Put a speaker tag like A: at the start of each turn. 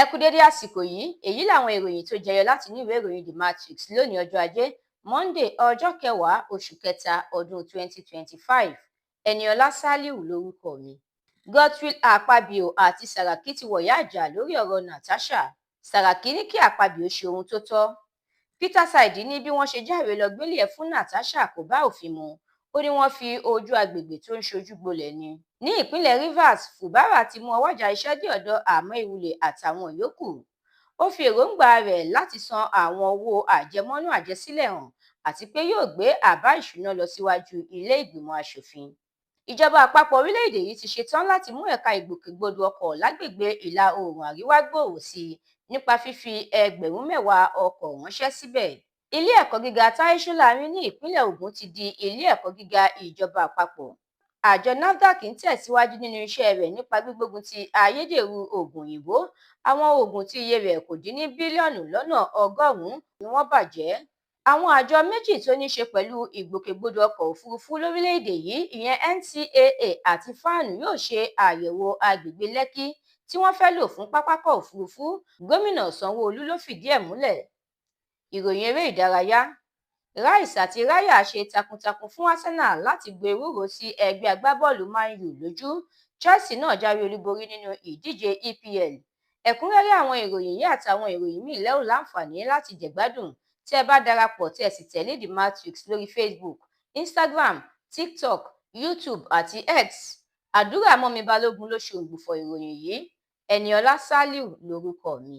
A: Ẹ kú dédé àsìkò yìí, èyí làwọn ìròyìn tó jẹyọ láti inú ìwé ìròyìn The Matrix lónìí ọjọ́ Ajé, Monday ọjọ́ kẹwàá oṣù kẹta ọdún 2025. Ẹniọlá Sálíù lórúkọ mi. Godswill Akpabio àti Sàràkí ti wọ̀yá àjà lórí ọ̀rọ̀ Natasha. Sàràkí ní kí Akpabio ṣe ohun tó tọ́. Peter Saidi ní bí wọ́n ṣe jáwèé lọ gbélé ẹ̀ fún Natasha kò bá òfin mu. Ó ní wọ́n fi ojú agbègbè tó ń ṣojú gbolẹ̀ ni. Ní ìpínlẹ̀ Rivers, Fubara ti mú ọwọ́jà iṣẹ́ dé ọ̀dọ̀ Amaewhule àtàwọn yòókù. Ó fi èròǹgbà rẹ̀ láti san àwọn owó àjẹmọ́nú àjẹsílẹ̀ hàn àti pé yóò gbé àbá ìṣúná lọ síwájú ilé ìgbìmọ̀ aṣòfin. Ìjọba àpapọ̀ orílẹ̀-èdè yìí ti ṣetán láti mú ẹ̀ka ìgbòkègbodò ọkọ̀ lágbègbè ìlà oòrùn àríwá gbòòrò sí i nípa fífi ẹgbẹ̀rún mẹ́wàá ọkọ̀ ránṣẹ́ síbẹ̀. Ilé ẹ̀kọ́ gíga Táyé Ṣólárin ní ìpínlẹ̀ Ògùn ti di ilé ẹ̀kọ́ gíga ìjọba àpapọ̀. Àjọ NAFDAC ń tẹ̀síwájú nínú iṣẹ́ rẹ̀ nípa gbígbógun ti ayédèrú oògùn òyìnbó. Àwọn oògùn tí iye rẹ̀ kò dín ní bílíọ̀nù lọ́nà 100 ni wọ́n bàjẹ́. Àwọn àjọ méjì tó ní ṣe pẹ̀lú ìgbòkègbodò ọkọ̀ òfurufú lórílẹ̀-èdè yìí, ìyẹn NCAA àti FAAN, yóò ṣe àyẹ̀wò agbègbè Lẹ́kí tí wọ́n fẹ́ lò fún pápákọ̀ òfurufú. Gómìnà Sanwó-Olú ló fìdí ẹ̀ múlẹ̀. Ìròyìn eré ìdárayá. Rice àti Raya ṣe takuntakun fún Arsenal láti gbé ewúro sí ẹgbẹ́ agbábọ́ọ̀lù Man U lójú. Chelsea náà jáwé olúborí nínú ìdíje EPL. Ẹ̀kúnrẹ́rẹ́ àwọn ìròyìn yìí àtàwọn ìròyìn míì lẹ́ ò láǹfààní láti jẹ̀gbádùn tí ẹ bá darapọ̀ tí ẹ sì tẹ̀lé The Matrix lórí Facebook, Instagram, TikTok, YouTube àti X. Àdúrà mọ́mi Balógun ló ṣe ògbùfọ̀ ìròyìn yìí. Ẹniọlá Sálíù lórúkọ mi.